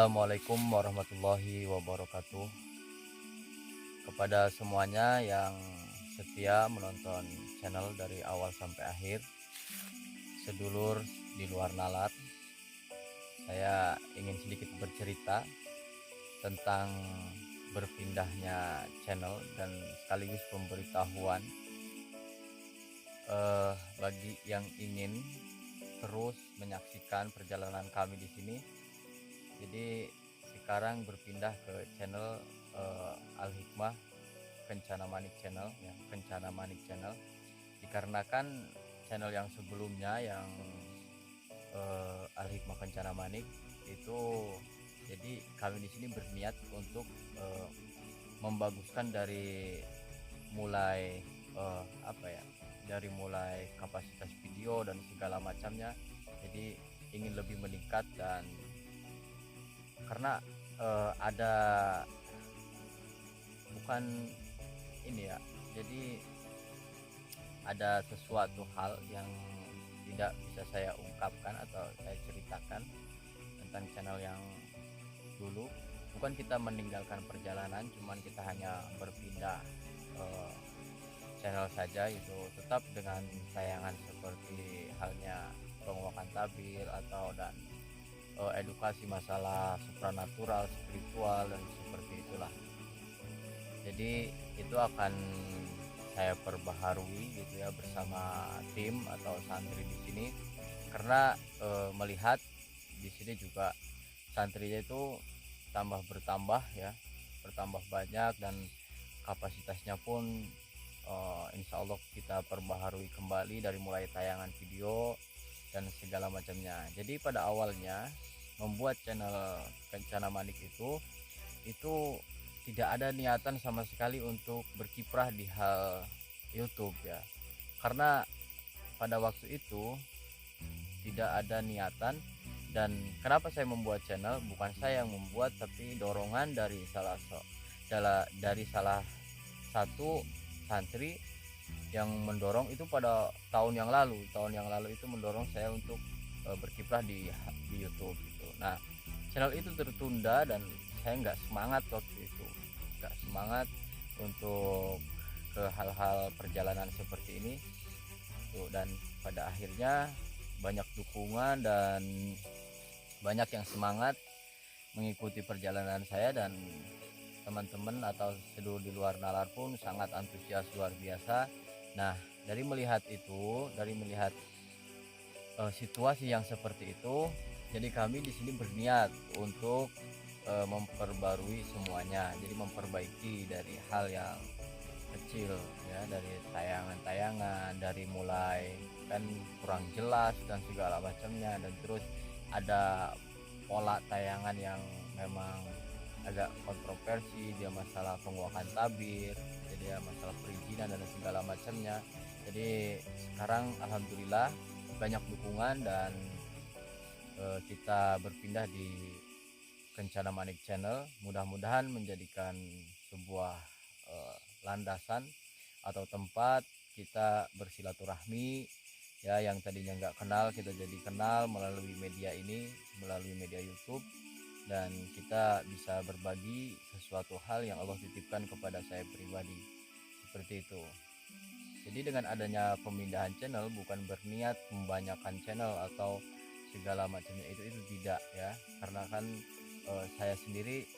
Assalamualaikum warahmatullahi wabarakatuh. Kepada semuanya yang setia menonton channel dari awal sampai akhir, sedulur di luar nalar, saya ingin sedikit bercerita tentang berpindahnya channel dan sekaligus pemberitahuan bagi yang ingin terus menyaksikan perjalanan kami di sini. Jadi sekarang berpindah ke channel Al Hikmah Kencana Manik Channel, ya, Kencana Manik Channel, dikarenakan channel yang sebelumnya yang Al Hikmah Kencana Manik itu, jadi kami di sini berniat untuk membaguskan dari mulai dari mulai kapasitas video dan segala macamnya. Jadi ingin lebih meningkat, dan karena ada bukan ini ya, jadi ada sesuatu hal yang tidak bisa saya ungkapkan atau saya ceritakan tentang channel yang dulu. Bukan kita meninggalkan perjalanan, cuman kita hanya berpindah channel saja, itu tetap dengan tayangan seperti halnya penguakan tabir atau dan edukasi masalah supranatural, spiritual, dan seperti itulah. Jadi itu akan saya perbaharui gitu ya, bersama tim atau santri di sini, karena melihat di sini juga santrinya itu bertambah ya, bertambah banyak, dan kapasitasnya pun insya Allah kita perbaharui kembali dari mulai tayangan video dan segala macamnya. Jadi pada awalnya membuat channel Kencana Manik itu tidak ada niatan sama sekali untuk berkiprah di hal YouTube ya, karena pada waktu itu tidak ada niatan. Dan kenapa saya membuat channel? Bukan saya yang membuat, tapi dorongan dari salah satu santri yang mendorong itu pada tahun yang lalu itu mendorong saya untuk berkiprah di YouTube gitu. Nah, channel itu tertunda dan saya nggak semangat waktu itu, nggak semangat untuk ke hal-hal perjalanan seperti ini tuh. Dan pada akhirnya banyak dukungan dan banyak yang semangat mengikuti perjalanan saya, dan teman-teman atau sedulur di luar nalar pun sangat antusias luar biasa. Nah, dari melihat situasi yang seperti itu, jadi kami di sini berniat untuk memperbarui semuanya. Jadi memperbaiki dari hal yang kecil ya, dari tayangan-tayangan, dari mulai kan kurang jelas dan segala macamnya, dan terus ada pola tayangan yang memang agak kontroversi, dia masalah penguakan tabir, jadi ya masalah perizinan dan segala macamnya. Jadi sekarang alhamdulillah banyak dukungan, dan kita berpindah di Kencana Manik Channel, mudah-mudahan menjadikan sebuah landasan atau tempat kita bersilaturahmi ya, yang tadinya nggak kenal kita jadi kenal melalui media ini, melalui media YouTube, dan kita bisa berbagi sesuatu hal yang Allah titipkan kepada saya pribadi, seperti itu. Jadi dengan adanya pemindahan channel bukan berniat membanyakan channel atau segala macamnya, itu tidak ya, karena kan saya sendiri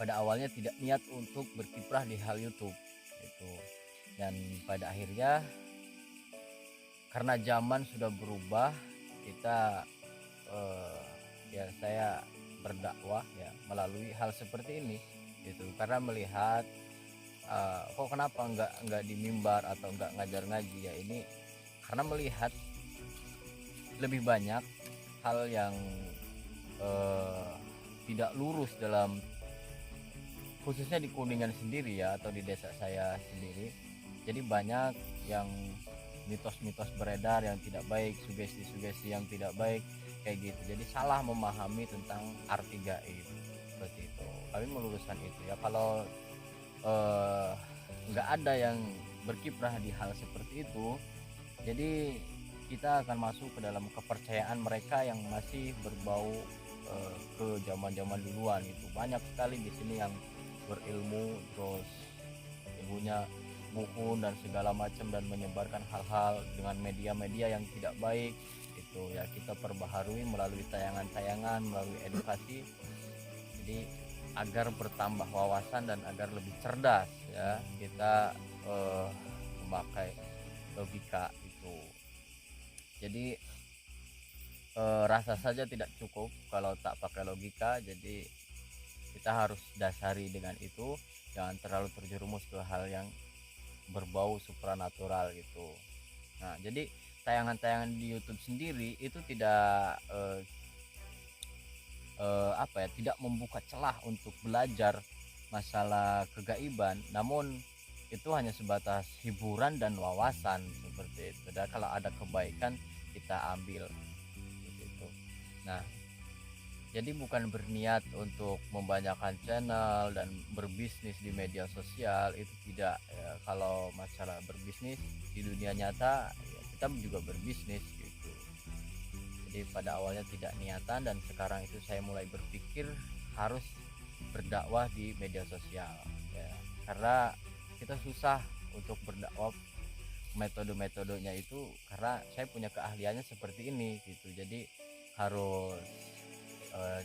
pada awalnya tidak niat untuk berkiprah di hal YouTube itu. Dan pada akhirnya karena zaman sudah berubah, kita ya saya berdakwah ya melalui hal seperti ini gitu, karena melihat kok kenapa enggak di mimbar atau enggak ngajar ngaji ya, ini karena melihat lebih banyak hal yang tidak lurus dalam, khususnya di Kuningan sendiri ya, atau di desa saya sendiri. Jadi banyak yang mitos-mitos beredar yang tidak baik, sugesti-sugesti yang tidak baik kayak gitu. Jadi salah memahami tentang arti gaib seperti itu. Kami meluruskan itu ya, kalau nggak ada yang berkiprah di hal seperti itu, jadi kita akan masuk ke dalam kepercayaan mereka yang masih berbau ke zaman-zaman duluan. Itu banyak sekali di sini yang berilmu, terus ilmunya mumpun dan segala macam, dan menyebarkan hal-hal dengan media-media yang tidak baik. Itu ya kita perbaharui melalui tayangan-tayangan, melalui edukasi, jadi agar bertambah wawasan dan agar lebih cerdas ya kita memakai logika itu. Jadi rasa saja tidak cukup kalau tak pakai logika. Jadi kita harus dasari dengan itu, jangan terlalu terjerumus ke hal yang berbau supranatural gitu. Nah, jadi tayangan-tayangan di YouTube sendiri itu tidak apa ya, tidak membuka celah untuk belajar masalah kegaiban, namun itu hanya sebatas hiburan dan wawasan seperti itu. Dan kalau ada kebaikan kita ambil gitu. Nah, jadi bukan berniat untuk membanyakan channel dan berbisnis di media sosial, itu tidak ya. Kalau masalah berbisnis di dunia nyata ya kita juga berbisnis gitu. Jadi pada awalnya tidak niatan, dan sekarang itu saya mulai berpikir harus berdakwah di media sosial ya, karena kita susah untuk berdakwah metode-metodenya itu, karena saya punya keahliannya seperti ini gitu. Jadi harus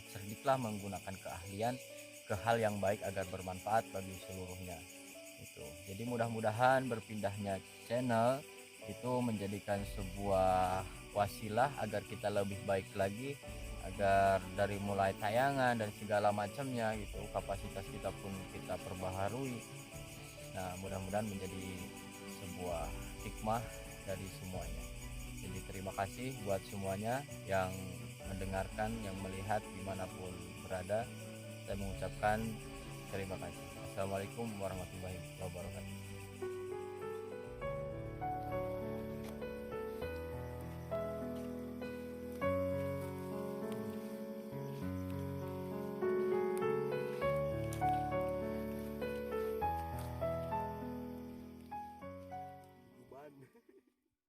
cerdiklah menggunakan keahlian ke hal yang baik agar bermanfaat bagi seluruhnya itu. Jadi mudah-mudahan berpindahnya channel itu menjadikan sebuah wasilah agar kita lebih baik lagi, agar dari mulai tayangan dan segala macamnya gitu, kapasitas kita pun kita perbaharui. Nah, mudah-mudahan menjadi sebuah hikmah dari semuanya. Jadi terima kasih buat semuanya yang mendengarkan, yang melihat dimanapun berada. Saya mengucapkan terima kasih. Assalamualaikum warahmatullahi wabarakatuh.